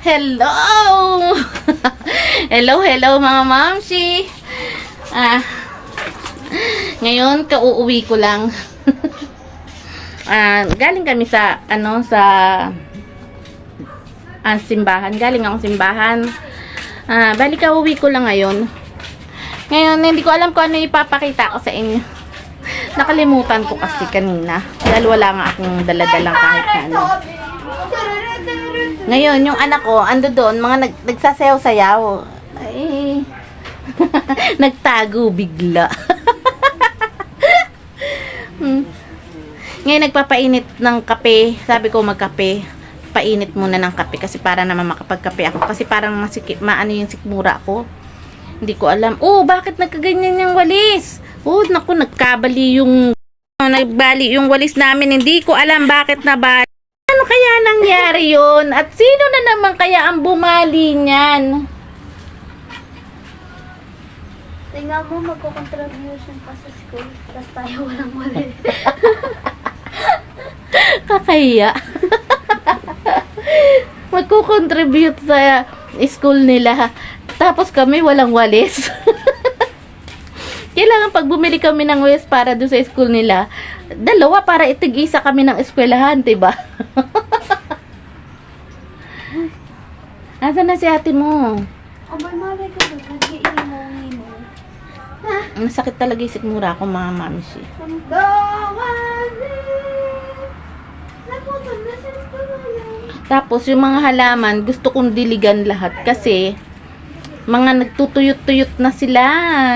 Hello! Hello mga mamshi. Ngayon kauuwi ko lang. Galing kami sa simbahan. Galing akong simbahan. Bali kauuwi ko lang ngayon. Ngayon hindi ko alam kung ano ipapakita ko sa inyo. Nakalimutan ko kasi kanina. Dahil wala nga akong daladalang kahit na ano. Ngayon, yung anak ko, ando doon, mga nagsasayaw-sayaw. Ay, nagtago bigla. Ngayon, nagpapainit ng kape. Sabi ko, magkape. Painit muna ng kape kasi para naman makapagkape ako. Kasi parang maano yung sikmura ko. Hindi ko alam. Oh, bakit nagkaganyan yung walis? Oh, naku, nagkabali yung walis namin. Hindi ko alam bakit nabali. Ano kaya nangyari yun? At sino na naman kaya ang bumali niyan? Tingnan mo, magko-contribution pa sa school. Tapos tayo walang wali. Kakaya. Magko-contribute sa school nila. Tapos kami walang walis. Kailangan pag bumili kami ng walis para doon sa school nila, dalawa para itig-isa kami ng eskwelahan, diba? Asan na si ate mo? Abay, malay ko doon. Nag-iimong mo. Masakit talaga yung sikmura ko, mga mamsi. Tapos yung mga halaman, gusto kong diligan lahat kasi mga nagtutuyot-tuyot na sila.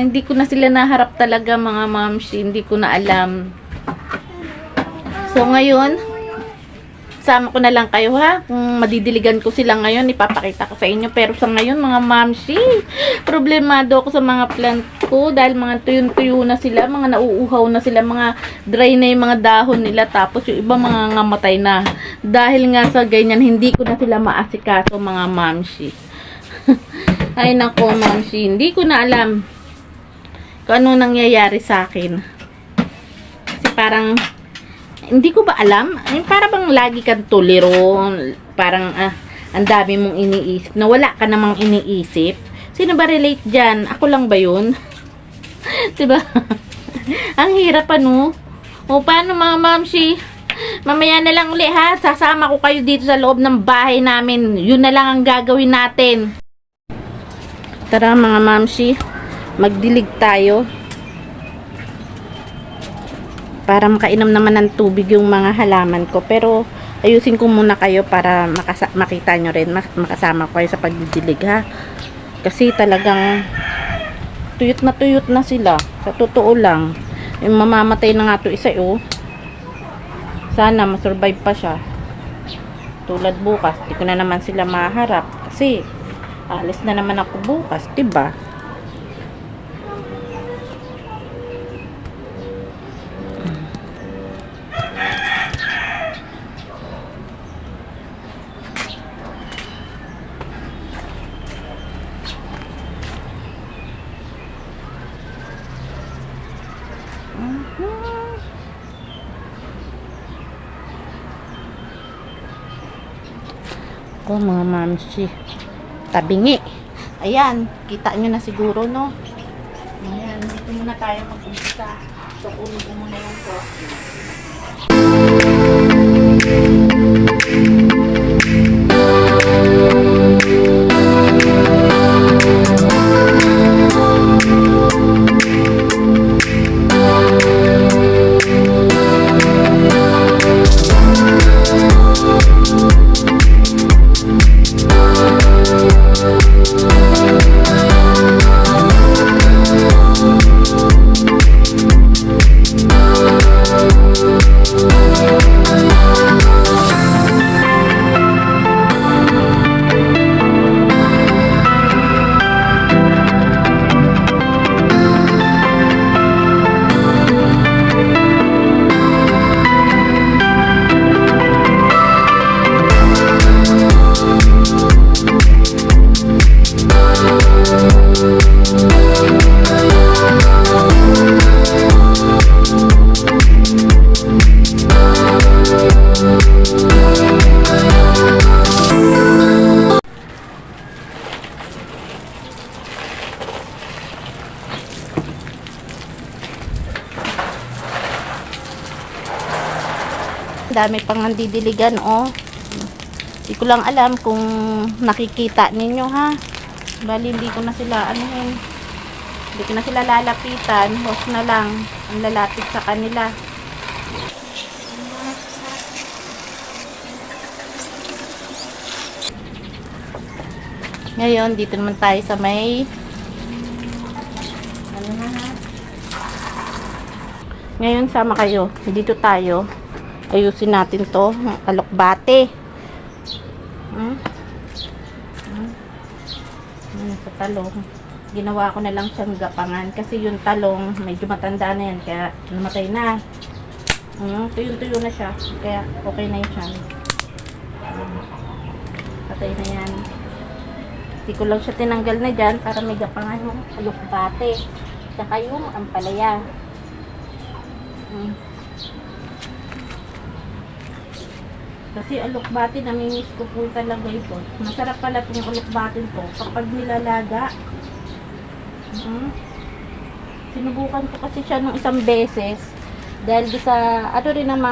Hindi ko na sila naharap talaga, mga mamsi. Hindi ko na alam. So ngayon, sama ko na lang kayo ha. Kung madidiligan ko sila ngayon, ipapakita ko sa inyo. Pero sa ngayon, mga mamsi, problemado ako sa mga plant ko dahil mga tuyon-tuyo na sila, mga nauuhaw na sila, mga dry na yung mga dahon nila. Tapos yung iba mga ngamatay na. Dahil nga sa ganyan, hindi ko na sila maasikaso, mga mamsi. Ay nako, mamsi, hindi ko na alam kung ano nangyayari sa akin. Kasi parang hindi ko ba alam? Ay, para bang lagi kang tuliro. Parang ang dami mong iniisip. Na wala ka namang iniisip. Sino ba relate dyan? Ako lang ba yun? Diba? Ang hirap ano? O paano mga mamsi? Mamaya na lang uli ha. Sasama ko kayo dito sa loob ng bahay namin. Yun na lang ang gagawin natin. Tara mga mamsi. Magdilig tayo. Para makainom naman ng tubig yung mga halaman ko. Pero ayusin ko muna kayo para makita nyo rin, makasama ko kayo sa pagdidilig ha. Kasi talagang tuyot na sila. Sa totoo lang. Yung mamamatay na nga to isa Sana masurvive pa siya. Tulad bukas, di ko na naman sila maharap. Kasi alis na naman ako bukas, diba? Mga mamsi, tabingi. Ayan, kita nyo na siguro, no? Ayan, dito muna tayo mag-umpisa. So, kunin ko muna yung coffee. Dami pang nandidiligan, oh. Hindi ko lang alam kung nakikita ninyo, ha. Bali, hindi ko na sila, hindi ko na sila lalapitan. Host na lang ang lalapit sa kanila. Ngayon, dito naman tayo sa may ngayon, sama kayo. Dito tayo. Ayusin natin to. Alokbate. Sa talong. Ginawa ko na lang siyang gapangan. Kasi yung talong, medyo matanda na yan. Kaya namatay na. Tuyo-tuyo na siya. Kaya okay na yun siya. Patay na yan. Hindi ko lang siya tinanggal na dyan para may gapangan yung alokbate. Saka yung ampalaya. Kasi alokbate, namimiss ko po talaga ito. Masarap pala itong alokbate to kapag nilalaga. Sinubukan ko kasi siya nung isang beses. Dahil sa, rin ng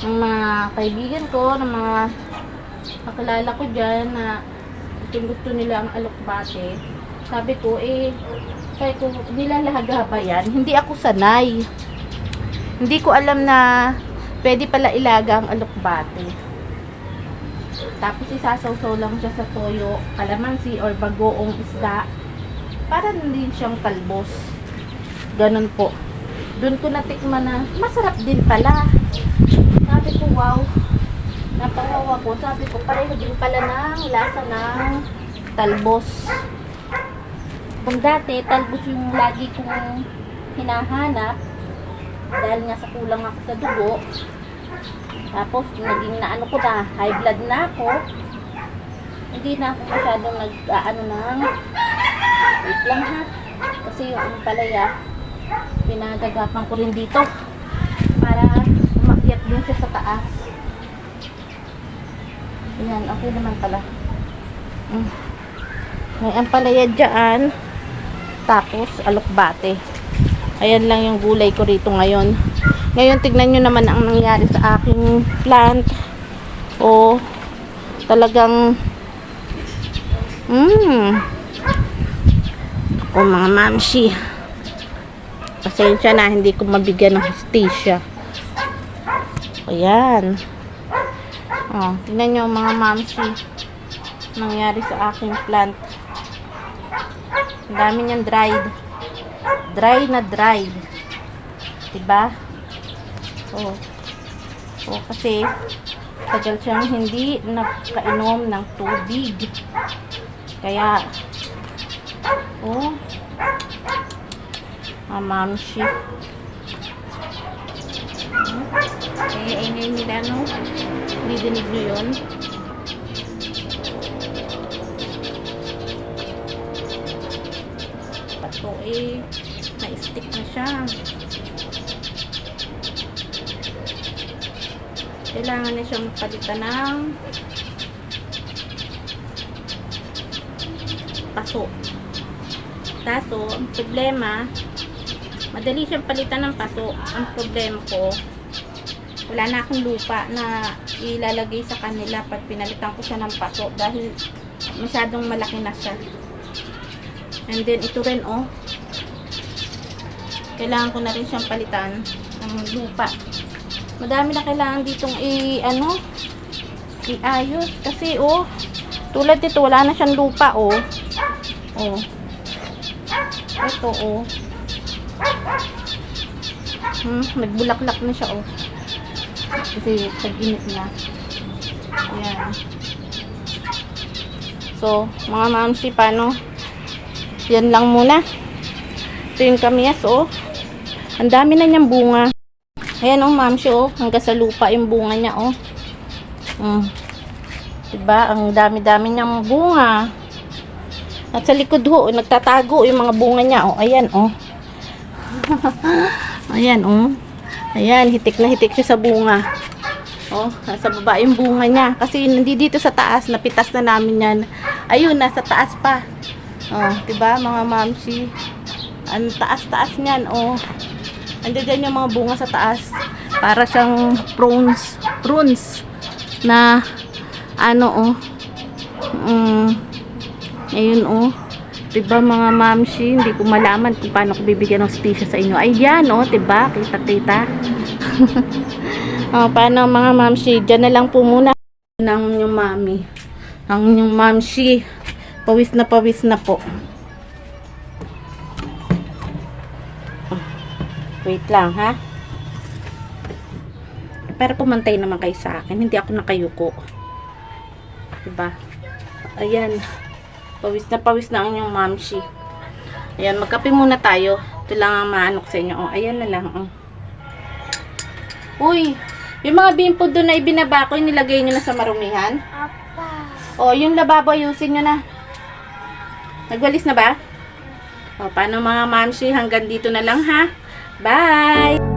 mga kaibigan ko, ng mga kakilala ko dyan na gusto nila ang alokbate. Sabi ko, nilalaga ba yan? Hindi ako sanay. Hindi ko alam na pwede pala ilaga ang alokbate. Tapos isasawsaw lang siya sa toyo, kalamansi or bagoong isda. Para din siyang talbos. Ganun po. Doon ko natikman na masarap din pala. Sabi ko, wow. Napangawa ko. Sabi ko, pareho din pala ng lasa ng talbos. Kung dati, talbos yung lagi kong hinahanap. Dahil nga sa kulang ako sa dugo. Tapos, naging naano ko na, high blood na ako. Hindi na ako masyadong wait lang ha. Kasi yung palaya, pinagagapan ko rin dito. Para umakyat din siya sa taas. Yan, okay naman pala. May ampalaya dyan. Tapos, alokbate. Ayan lang yung gulay ko rito ngayon. Ngayon, tignan nyo naman ang nangyari sa aking plant. Talagang mga mamshi. Pasensya na, hindi ko mabigyan ng hustisya. Ayan. Tignan nyo mga mamshi. Nangyari sa aking plant. Ang dami niyang dried. Dry na dry. Diba? Kasi tagal siyang hindi nakainom ng tubig. Kaya mamshi. Ingay nila, no? Didinig nyo yun? Pato na-stick na siya. Kailangan na siyang palitan ng paso. Kaso, ang problema, madali siyang palitan ng paso. Ang problema ko, wala na akong lupa na ilalagay sa kanila pag pinalitan ko siya ng paso dahil masyadong malaki na siya. And then, ito rin, kailangan ko na rin siyang palitan ng lupa. Madami na kailangan ditong iayos. Kasi, tulad dito, wala na siyang lupa, Ito, nagbulaklak na siya, Kasi, tag-init na. Ayan. So, mga mamsi, paano? Yan lang muna. Ito yung kamyas, Ang dami na niyang bunga. Ayan, mamsi, hanggang sa lupa yung bunga niya, Diba? Ang dami-dami niyang bunga. At sa likod, nagtatago yung mga bunga niya, Ayan, Ayan, Ayan, hitik na hitik siya sa bunga. Nasa baba yung bunga niya. Kasi hindi dito sa taas, napitas na namin yan. Ayun, nasa taas pa. Diba, mga mamsi? Ang taas-taas niyan, Andiyan dyan yung mga bunga sa taas. Para siyang prunes na ano oh. Ayun oh. Diba mga mamshi, hindi ko malaman kung paano ko bibigyan ng stisya sa inyo. Ayan oh, diba? Kita. Paano mga mamshi? Diyan na lang po muna ng inyong mami. Ang inyong mamshi. Pawis na po. Wait lang ha. Pero pumantay naman kayo sa akin. Hindi ako nakayuko. Diba? Ayan. Pawis na ang inyong mamshi. Ayan, magkape muna tayo. Ito lang ang maanok sa inyo. Oh, ayan na lang. Oh. Uy, yung mga bimpo doon na ibinaba ko, nilagay nyo na sa marumihan. Apa. O, yung lababo, ayusin nyo na. Nagwalis na ba? O, paano mga mamshi? Hanggang dito na lang ha. Bye!